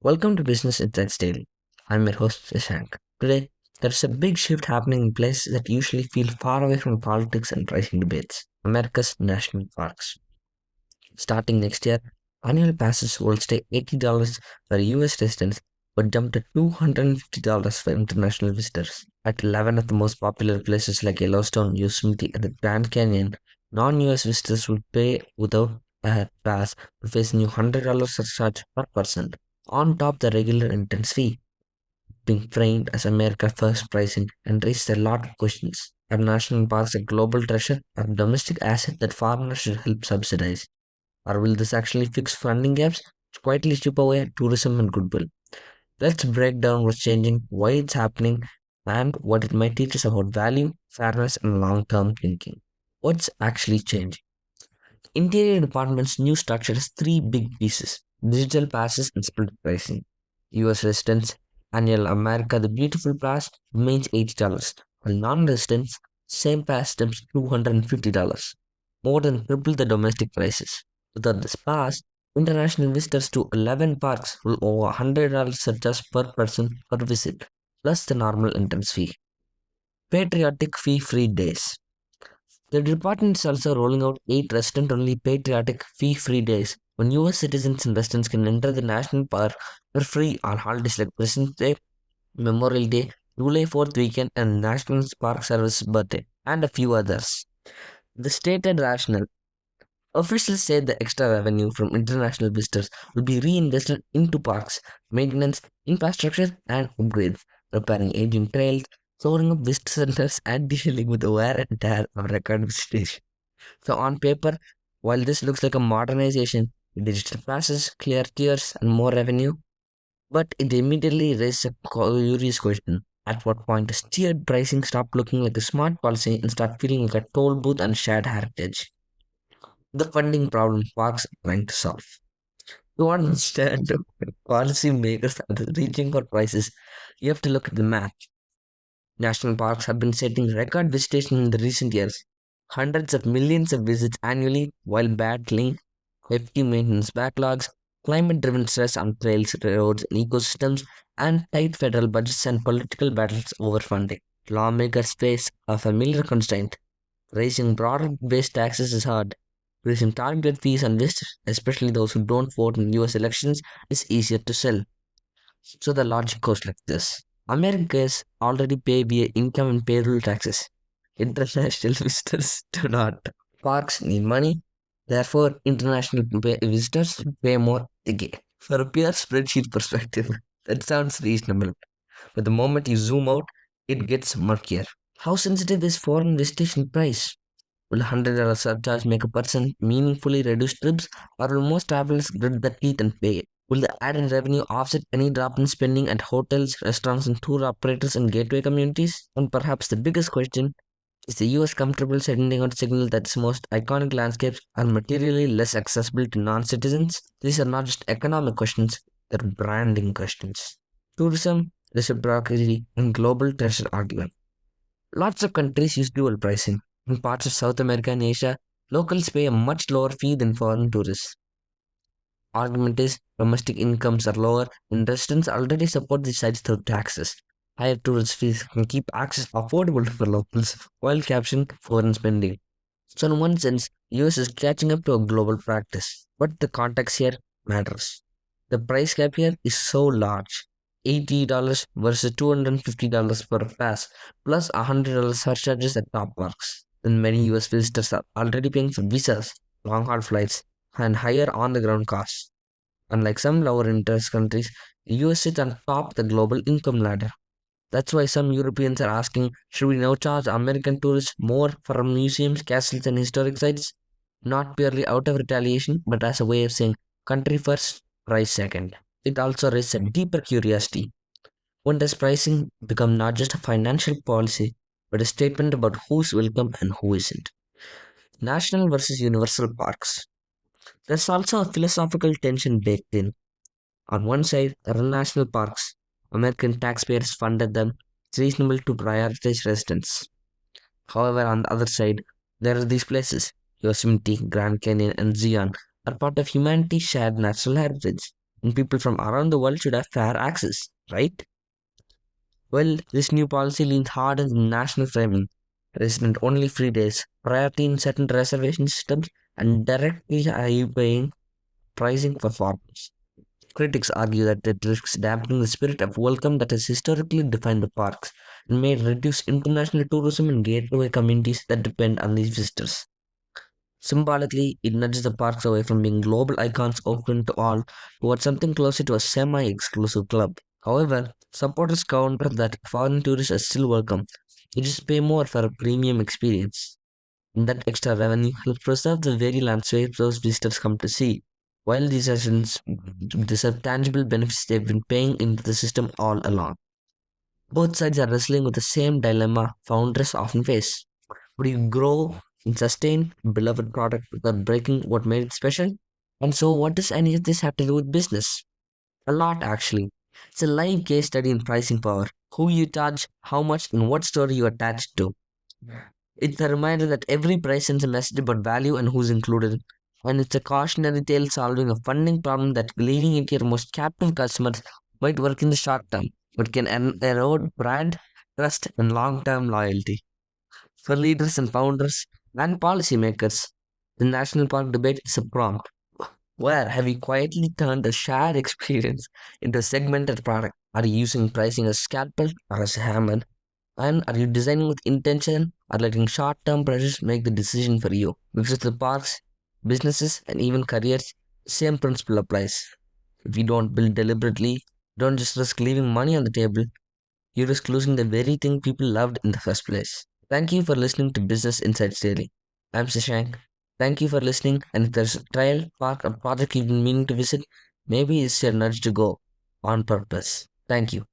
Welcome to Business Insights Daily. I'm your host, Shashank. Today, there's a big shift happening in places that usually feel far away from politics and pricing debates America's national parks. Starting next year, annual passes will stay $80 for US residents but jump to $250 for international visitors. At 11 of the most popular places like Yellowstone, Yosemite, and the Grand Canyon, non US visitors will pay without a pass to face a new $100 surcharge per person on top the regular entrance fee, being framed as America First pricing and raises a lot of questions. Are national parks a global treasure or a domestic asset that foreigners should help subsidize? Or will this actually fix funding gaps, quietly chip away at tourism and goodwill? Let's break down what's changing, why it's happening, and what it might teach us about value, fairness, and long term thinking. What's actually changing? Interior department's new structure has three big pieces: digital passes and split pricing. US residents, annual America the Beautiful Pass remains $80, while non residents, same pass jumps $250, more than triple the domestic prices. Without this pass, international visitors to 11 parks will owe $100 surcharge per person per visit, plus the normal entrance fee. Patriotic fee free days. The department is also rolling out 8 resident-only patriotic fee-free days when US citizens and residents can enter the national park for free on holidays like President's Day, Memorial Day, July 4th weekend, and National Park Service birthday, and a few others. The stated rationale. Officials say the extra revenue from international visitors will be reinvested into parks, maintenance, infrastructure, and upgrades, repairing aging trails, storing up visitor centers, and dealing with the wear and tear of record visitation. So, on paper, while this looks like a modernization, digital passes, clear tiers, and more revenue, but it immediately raises a curious question. At what point does tiered pricing stop looking like a smart policy and start feeling like a toll booth and shared heritage? The funding problem parks are trying to solve. To understand policymakers are reaching for prices, you have to look at the math. National parks have been setting record visitation in the recent years, hundreds of millions of visits annually while battling hefty maintenance backlogs, climate driven stress on trails, roads, and ecosystems, and tight federal budgets and political battles over funding. Lawmakers face a familiar constraint. Raising broad based taxes is hard. Raising targeted fees on visitors, especially those who don't vote in US elections, is easier to sell. So the logic goes like this: Americans already pay via income and payroll taxes. International visitors do not. Parks need money, therefore, international visitors pay more again. For a pure spreadsheet perspective, that sounds reasonable. But the moment you zoom out, it gets murkier. How sensitive is foreign visitation price? Will $100 surcharge make a person meaningfully reduce trips, or will most travelers grit their teeth and pay? Will the added revenue offset any drop in spending at hotels, restaurants, and tour operators and gateway communities? And perhaps the biggest question: is the US comfortable sending out a signal that its most iconic landscapes are materially less accessible to non citizens? These are not just economic questions, they're branding questions. Tourism, reciprocity, and global treasure argument. Lots of countries use dual pricing. In parts of South America and Asia, locals pay a much lower fee than foreign tourists. Argument is domestic incomes are lower and residents already support the sites through taxes. Higher tourist fees can keep access affordable for locals while capturing foreign spending. So in one sense, US is catching up to a global practice. But the context here matters. The price gap here is so large. $80 versus $250 per pass, plus $100 surcharges at top marks. Then many US visitors are already paying for visas, long haul flights, and higher on the ground costs. Unlike some lower interest countries, the US sits on top of the global income ladder. That's why some Europeans are asking, should we now charge American tourists more for museums, castles, and historic sites? Not purely out of retaliation, but as a way of saying country first, price second. It also raises a deeper curiosity. When does pricing become not just a financial policy, but a statement about who's welcome and who isn't? National versus universal parks. There's also a philosophical tension baked in. On one side, there are national parks. American taxpayers funded them. It's reasonable to prioritize residents. However, on the other side, there are these places: Yosemite, Grand Canyon, and Zion are part of humanity's shared natural heritage. and people from around the world should have fair access, right? Well, this new policy leans hard on the national framing, resident only free days, priority in certain reservation systems, and directly high paying pricing for farmers. Critics argue that it risks dampening the spirit of welcome that has historically defined the parks and may reduce international tourism and gateway communities that depend on these visitors. Symbolically, it nudges the parks away from being global icons open to all towards something closer to a semi exclusive club. However, supporters counter that foreign tourists are still welcome. They just pay more for a premium experience. And that extra revenue helps preserve the very landscape those visitors come to see. While these sessions deserve tangible benefits they've been paying into the system all along. Both sides are wrestling with the same dilemma founders often face. Would you grow and sustain a beloved product without breaking what made it special? And so, what does any of this have to do with business? A lot, actually. It's a live case study in pricing power, who you charge, how much, and what story you attach to. It's a reminder that every price sends a message about value and who's included. And it's a cautionary tale solving a funding problem that leaning into your most captive customers might work in the short term, but can erode brand, trust, and long term loyalty. For leaders and founders and policymakers, the national park debate is a prompt. Where have you quietly turned a shared experience into a segmented product? Are you using pricing as scalpel or as a hammer? And are you designing with intention or letting short term pressures make the decision for you? Because the parks, businesses, and even careers, same principle applies. If you don't build deliberately, don't just risk leaving money on the table, you risk losing the very thing people loved in the first place. Thank you for listening to Business Insights Daily. I'm Sashank. Thank you for listening. And if there's a trail, park, or project you've been meaning to visit, maybe it's your nudge to go on purpose. Thank you.